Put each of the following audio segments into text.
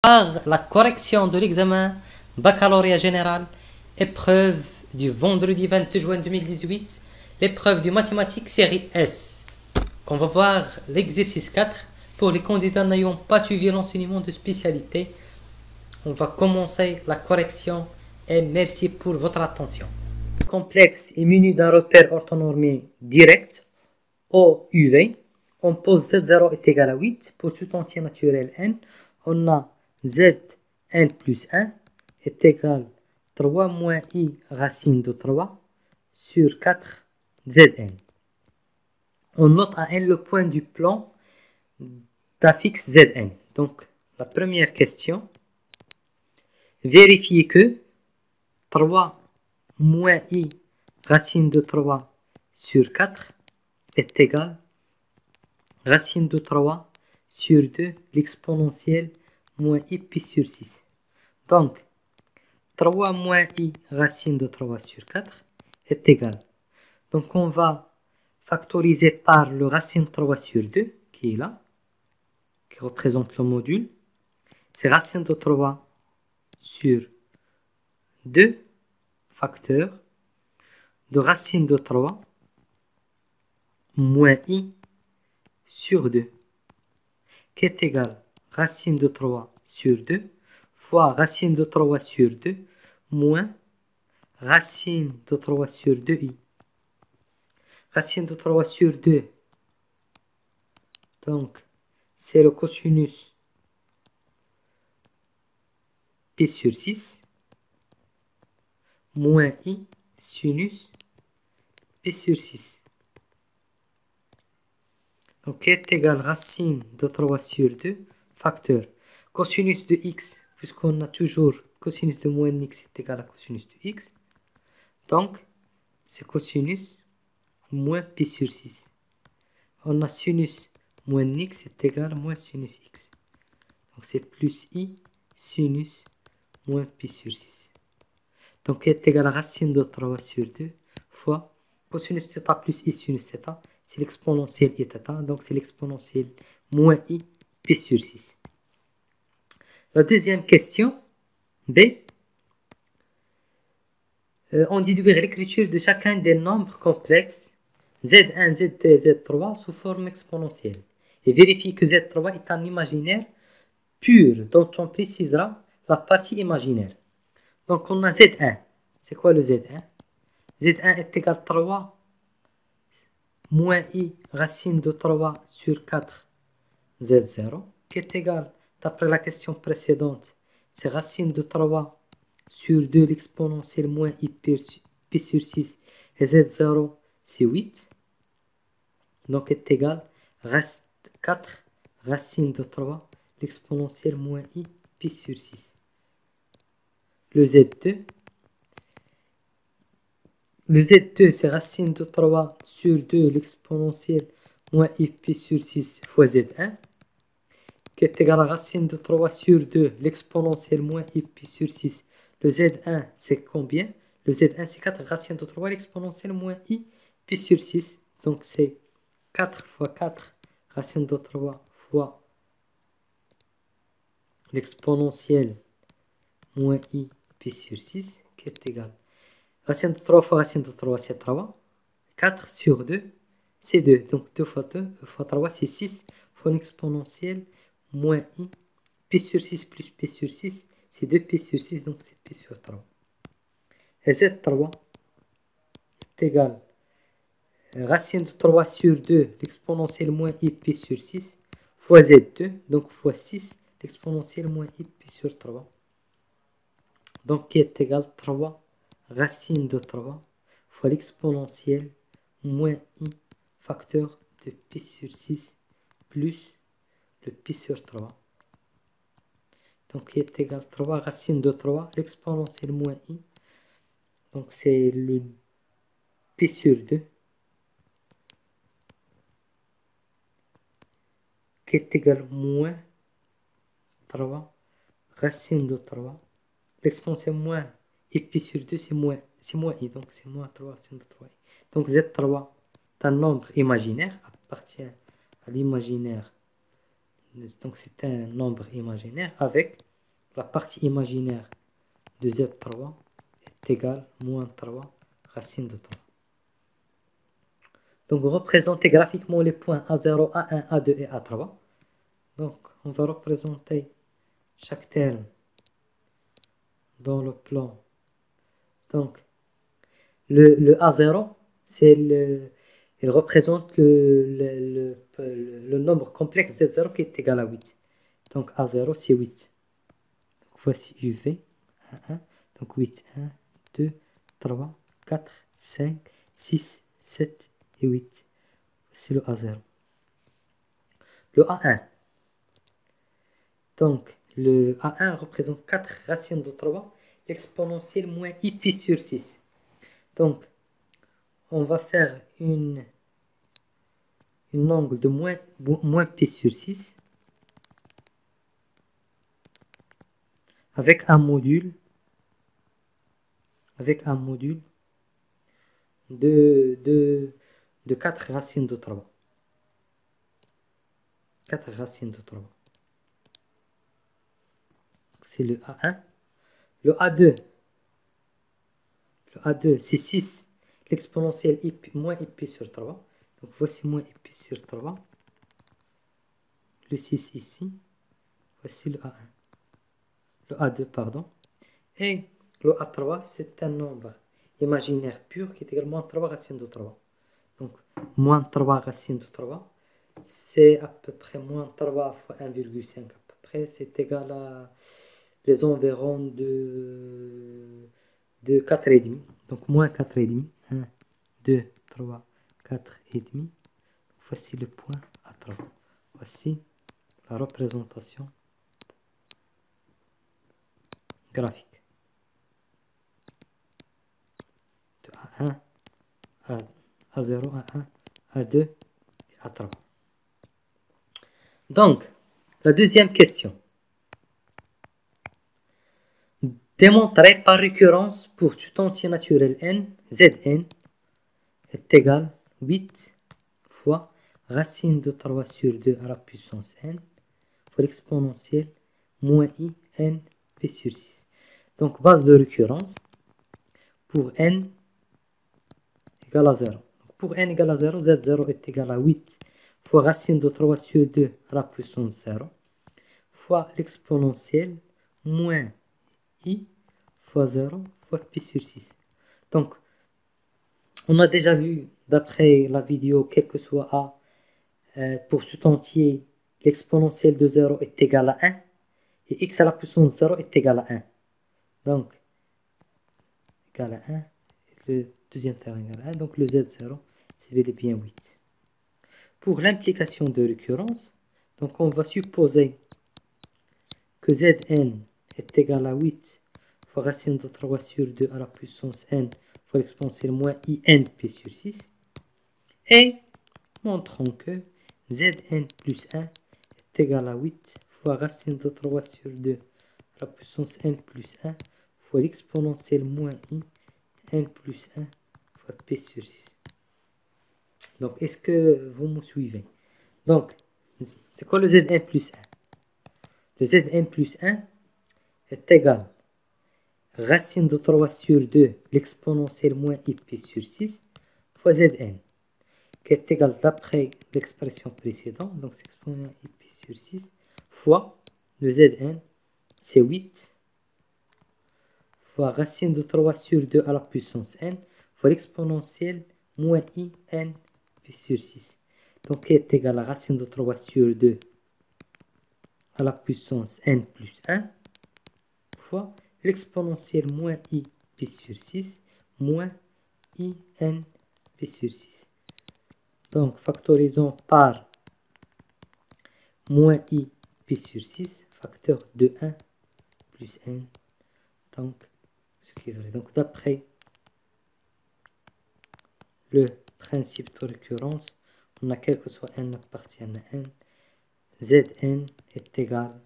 Par la correction de l'examen baccalauréat général, épreuve du vendredi 22 juin 2018, l'épreuve de mathématiques série S. On va voir l'exercice 4 pour les candidats n'ayant pas suivi l'enseignement de spécialité. On va commencer la correction et merci pour votre attention. Le complexe est muni d'un repère orthonormé direct, OUV. On pose Z0 est égal à 8 pour tout entier naturel n. On a Zn plus 1 est égal à 3 moins i racine de 3 sur 4 Zn. On note à n le point du plan d'affixe Zn. Donc, la première question, vérifiez que 3 moins i racine de 3 sur 4 est égal à racine de 3 sur 2 l'exponentielle moins i pi sur 6. Donc, 3 moins i racine de 3 sur 4 est égal. Donc, on va factoriser par le racine de 3 sur 2, qui est là, qui représente le module. C'est racine de 3 sur 2 facteur de racine de 3 moins i sur 2, qui est égal à racine de 3 sur 2 fois racine de 3 sur 2 moins racine de 3 sur 2i. Racine de 3 sur 2, donc c'est le cosinus pi sur 6 moins i sinus pi sur 6. Donc est égal à racine de 3 sur 2 facteur cosinus de x, puisqu'on a toujours cosinus de moins x est égal à cosinus de x. Donc c'est cosinus moins pi sur 6. On a sinus moins x est égal à moins sinus x. Donc c'est plus i sinus moins pi sur 6. Donc est égal à racine de 3 sur 2 fois cosinus θ plus i sinus θ. C'est l'exponentielle i θ. Donc c'est l'exponentielle moins i pi sur 6. La deuxième question, B. On déduire l'écriture de chacun des nombres complexes Z1, Z2 et Z3 sous forme exponentielle. Et vérifie que Z3 est un imaginaire pur dont on précisera la partie imaginaire. Donc on a Z1. C'est quoi le Z1? Z1 est égal à 3 moins i racine de 3 sur 4 Z0 qui est égal, d'après la question précédente, c'est racine de 3 sur 2 l'exponentielle moins i pi sur 6 et Z0 c'est 8. Donc est égal à 4 racine de 3 l'exponentielle moins i pi sur 6. Le Z2 c'est racine de 3 sur 2 l'exponentielle moins i pi sur 6 fois Z1 qui est égal à racine de 3 sur 2 l'exponentielle moins i pi sur 6. Le Z1 c'est combien? Le Z1 c'est 4 racine de 3 l'exponentielle moins i pi sur 6. Donc c'est 4 fois 4 racine de 3 fois l'exponentielle moins i pi sur 6 qui est égal. Racine de 3 fois racine de 3 c'est 3. 4 sur 2 c'est 2. Donc 2 fois 2 fois 3 c'est 6 fois l'exponentielle moins i pi sur 6 plus pi sur 6 c'est 2 pi sur 6 donc c'est pi sur 3. Et Z3 est égal à racine de 3 sur 2 l'exponentielle moins i pi sur 6 fois Z2 donc fois 6 l'exponentielle moins i pi sur 3. Donc qui est égal à 3 racine de 3 fois l'exponentielle moins i facteur de pi sur 6 plus le pi sur 3. Donc qui est égal à 3 racine de 3 l'exponentielle moins i. Donc c'est le pi sur 2 qui est égal à moins 3 racine de 3. L'exponentielle moins i pi sur 2 c'est moins i. Donc c'est moins 3 racine de 3i. Donc Z3 est un nombre imaginaire, appartient à l'imaginaire. Donc c'est un nombre imaginaire avec la partie imaginaire de Z3 est égale à moins 3 racine de 3. Donc, représenter graphiquement les points A0, A1, A2 et A3. Donc, on va représenter chaque terme dans le plan. Donc, le A0, il représente le nombre complexe Z0 qui est égal à 8. Donc, A0, c'est 8. Donc, voici UV, 1. Donc, 8, 1, 2, 3, 4, 5, 6, 7 et 8. Voici le A0. Le A1. Donc, le A1 représente 4 racines de 3, l'exponentielle moins I pi sur 6. Donc, on va faire une angle de moins pi sur 6 avec un module de 4 racines de 3. 4 racines de 3. C'est le A1. Le A2, c'est 6. L'exponentielle moins pi sur 3. Donc voici moins pi sur 3. Le 6 ici. Voici le A1. Le A2, pardon. Et le A3, c'est un nombre imaginaire pur qui est égal à moins 3 racines de 3. Donc, moins 3 racines de 3, c'est à peu près moins 3 fois 1,5. À peu près, c'est égal à les environs de 4,5. Donc, moins 4,5. 1, 2, 3, 4,5. Voici le point A3. Voici la représentation graphique de A1, A0, A1, A2 et A3. Donc, la deuxième question. Démontrer par récurrence pour tout entier naturel n, Zn est égal à 8 fois racine de 3 sur 2 à la puissance n fois l'exponentielle moins i n p sur 6. Donc, base de récurrence pour n égale à 0. Donc, pour n égale à 0, Z0 est égal à 8 fois racine de 3 sur 2 à la puissance 0 fois l'exponentielle moins I fois 0 fois pi sur 6. Donc, on a déjà vu, d'après la vidéo, quel que soit A, pour tout entier, l'exponentielle de 0 est égal à 1, et x à la puissance 0 est égal à 1. Donc, égal à 1, le deuxième terme égal à 1, donc le Z0, c'est bel et bien 8. Pour l'implication de récurrence, donc on va supposer que Zn est égal à 8 fois racine de 3 sur 2 à la puissance n fois l'exponentielle moins in p sur 6. Et montrons que Zn plus 1 est égal à 8 fois racine de 3 sur 2 à la puissance n plus 1 fois l'exponentielle moins i n plus 1 fois p sur 6. Donc, est-ce que vous me suivez? Donc, c'est quoi le Zn plus 1? Le Zn plus 1 est égal à racine de 3 sur 2, l'exponentielle moins ip sur 6, fois Zn, qui est égal d'après l'expression précédente, donc c'est exponentielle ip sur 6, fois le Zn, c'est 8, fois racine de 3 sur 2 à la puissance n, fois l'exponentielle moins i n pi sur 6. Donc, qui est égal à racine de 3 sur 2 à la puissance n plus 1, fois l'exponentielle moins i pi sur 6 moins i n pi sur 6. Donc, factorisons par moins i pi sur 6, facteur de 1 plus n. Donc, ce qui est vrai. Donc, d'après le principe de récurrence, on a quel que soit n appartient à n, Zn est égal à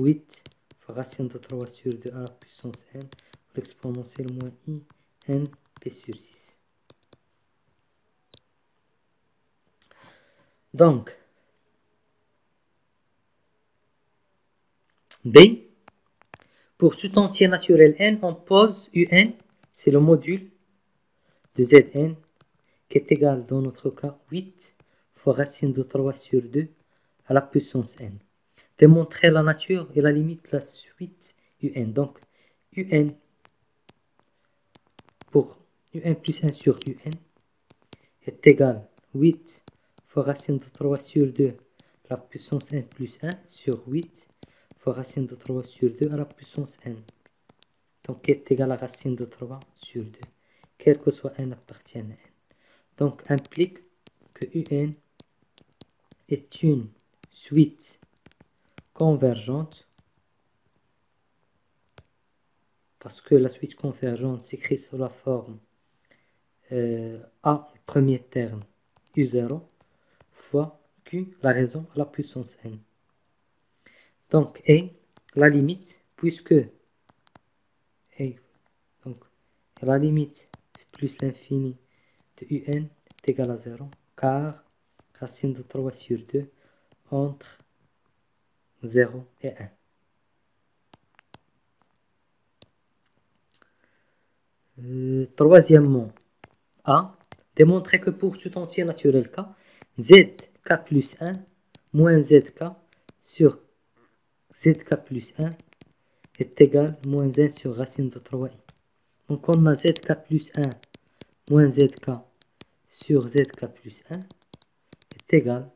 8 fois racine de 3 sur 2 à la puissance n, l'exponentielle moins i n p sur 6. Donc, B, Pour tout entier naturel n, on pose un, c'est le module de Zn, qui est égal dans notre cas 8 fois racine de 3 sur 2 à la puissance n. Démontrer la nature et la limite de la suite un. Donc, un pour un plus 1 sur un est égal 8 fois racine de 3 sur 2 à la puissance n plus 1 sur 8 fois racine de 3 sur 2 à la puissance n. Donc, est égal à racine de 3 sur 2, quel que soit n appartienne à n. Donc, implique que un est une suite convergente, parce que la suite convergente s'écrit sous la forme A, premier terme, U0, fois Q, la raison à la puissance n. Donc, et la limite, puisque donc, la limite plus l'infini de un est égal à 0, car racine de 3 sur 2 entre 0 et 1. Troisièmement, A, démontrer que pour tout entier naturel K, zk plus 1 moins zk sur zk plus 1 est égal à moins 1 sur racine de 3i. Donc on a zk plus 1 moins zk sur zk plus 1 est égal,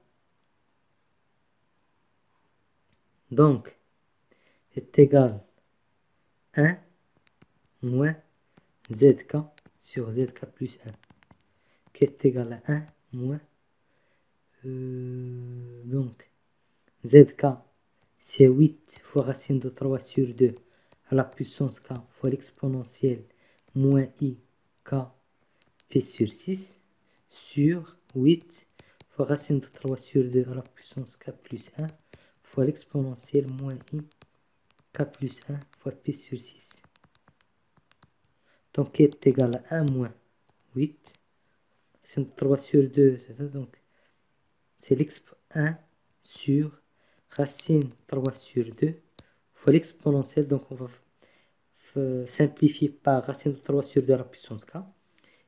donc est égal 1 moins zk sur zk plus 1 qui est égal à 1 moins donc zk c'est 8 fois racine de 3 sur 2 à la puissance k fois l'exponentielle moins i k p sur 6 sur 8 fois racine de 3 sur 2 à la puissance k plus 1 fois l'exponentielle moins i k plus 1 fois p sur 6. Donc, est égal à 1 moins 8. C'est 3 sur 2. Donc, c'est 1 sur racine 3 sur 2 fois l'exponentielle. Donc, on va simplifier par racine de 3 sur 2 à la puissance k.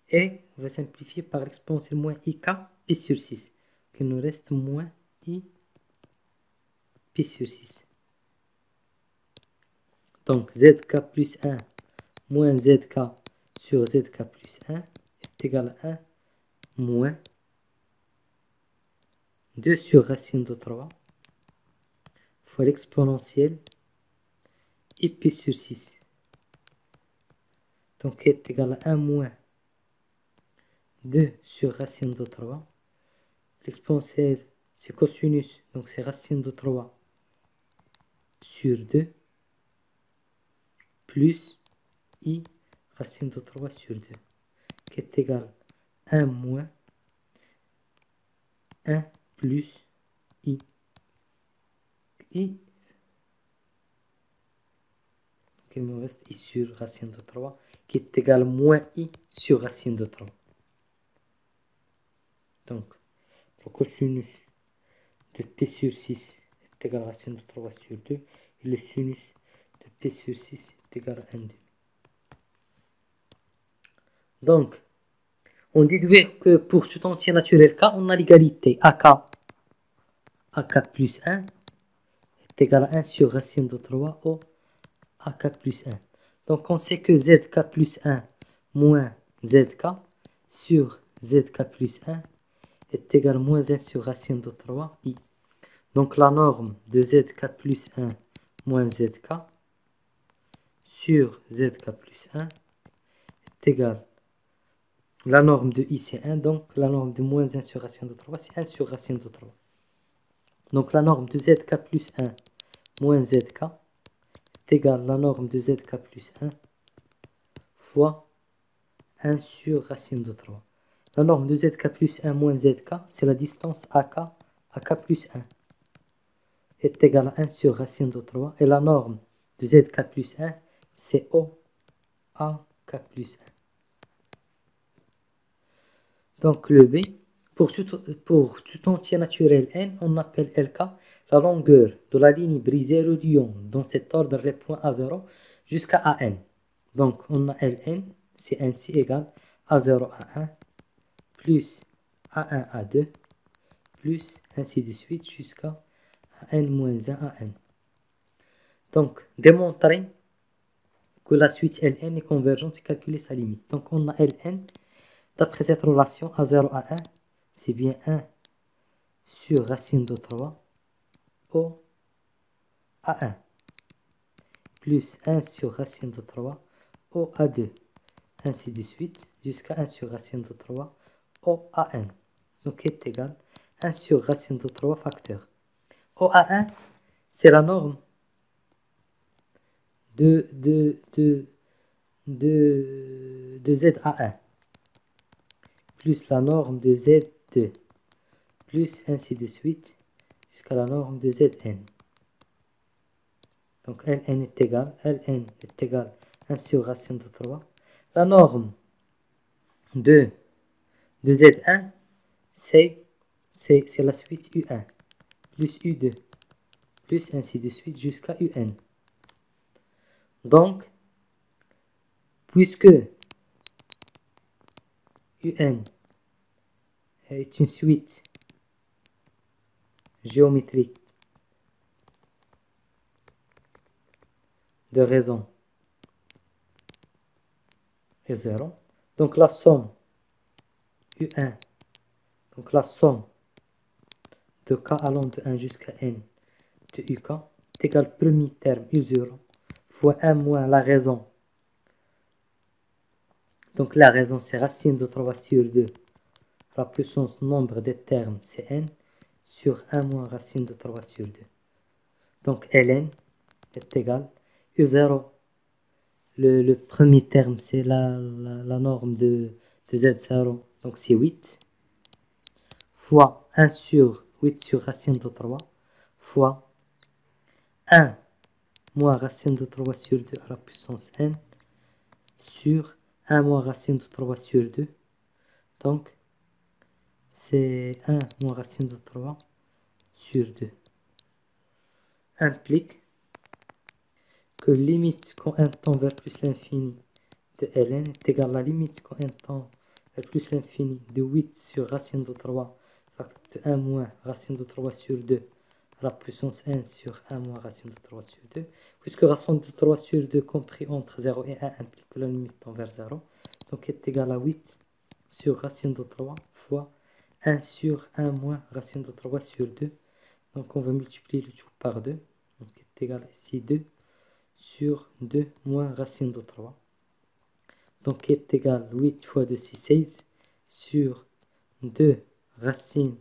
Et on va simplifier par l'exponentielle moins ik pi sur 6. Il nous reste moins i pi sur 6. Donc, zk plus 1 moins zk sur zk plus 1 est égal à 1 moins 2 sur racine de 3 fois l'exponentielle i pi sur 6. Donc, est égal à 1 moins 2 sur racine de 3. L'exponentielle, c'est cosinus, donc c'est racine de 3 sur 2 plus i racine de 3 sur 2 qui est égal à 1 moins 1 plus i. Donc il me reste i sur racine de 3 qui est égal à moins i sur racine de 3. Donc le cosinus de p sur 6 est égal à racine de 3 sur 2 et le sinus de p sur 6 est égal à 1,5. Donc, on déduit que pour tout entier naturel K, on a l'égalité AK plus 1 est égal à 1 sur racine de 3 au AK plus 1. Donc, on sait que ZK plus 1 moins ZK sur ZK plus 1 est égal à moins 1 sur racine de 3 I. Donc, la norme de ZK plus 1 moins ZK sur ZK plus 1 est égale. La norme de I c'est 1, donc la norme de moins 1 sur racine de 3 c'est 1 sur racine de 3. Donc la norme de ZK plus 1 moins ZK est égale à la norme de ZK plus 1 fois 1 sur racine de 3. La norme de ZK plus 1 moins ZK, c'est la distance AK plus 1 est égale à 1 sur racine de 3. Et la norme de ZK plus 1, c'est OAK plus 1. Donc le B, pour tout entier naturel n, on appelle LK la longueur de la ligne brisée reliant dans cet ordre les points A0 jusqu'à AN. Donc, on a Ln, c'est ainsi égal A0 A1 plus A1 A2 plus ainsi de suite jusqu'à AN moins 1 AN. Donc, démontrer que la suite Ln est convergente et calculer sa limite. Donc, on a Ln, d'après cette relation A0 A1, c'est bien 1 sur racine de 3 au A1 plus 1 sur racine de 3 au A2, ainsi de suite, jusqu'à 1 sur racine de 3 au AN. Donc, est égal 1 sur racine de 3 facteur. Au A1, c'est la norme de ZA1 plus la norme de Z2 plus ainsi de suite jusqu'à la norme de Zn. Donc Ln est égal 1 sur racine de 3. La norme de Z1, c'est la suite U1 plus U2 plus ainsi de suite jusqu'à UN. Donc, puisque UN est une suite géométrique de raison est 0, donc la somme U1, donc la somme de k allant de 1 jusqu'à n de UK est égal premier terme U0 fois 1 moins la raison. Donc la raison c'est racine de 3 sur 2, la puissance nombre des termes c'est n, sur 1 moins racine de 3 sur 2. Donc Ln est égal U0. Le premier terme c'est la norme de Z0, donc c'est 8, fois 1 sur 8 sur racine de 3, fois 1 moins racine de 3 sur 2 à la puissance n, sur 1 moins racine de 3 sur 2. Donc, c'est 1 moins racine de 3 sur 2. Implique que limite quand n tend vers plus l'infini de Ln est égale à la limite quand n tend vers plus l'infini de 8 sur racine de 3 de 1 moins racine de 3 sur 2 à la puissance n sur 1 moins racine de 3 sur 2, puisque racine de 3 sur 2 compris entre 0 et 1 implique que la limite tend vers 0, donc est égal à 8 sur racine de 3 fois 1 sur 1 moins racine de 3 sur 2, donc on va multiplier le tout par 2, donc est égal ici 2 sur 2 moins racine de 3, donc est égal 8 fois 2 c'est 16 sur 2 racine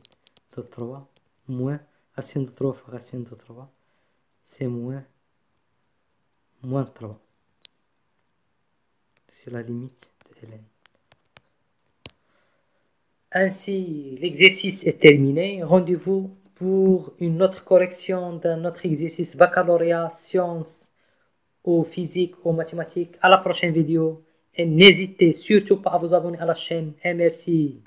de 3 moins racine de 3 fois racine de 3, c'est moins 3. C'est la limite de Ln. Ainsi, l'exercice est terminé. Rendez-vous pour une autre correction d'un autre exercice baccalauréat, sciences ou physique ou mathématiques. À la prochaine vidéo. Et n'hésitez surtout pas à vous abonner à la chaîne. Et merci.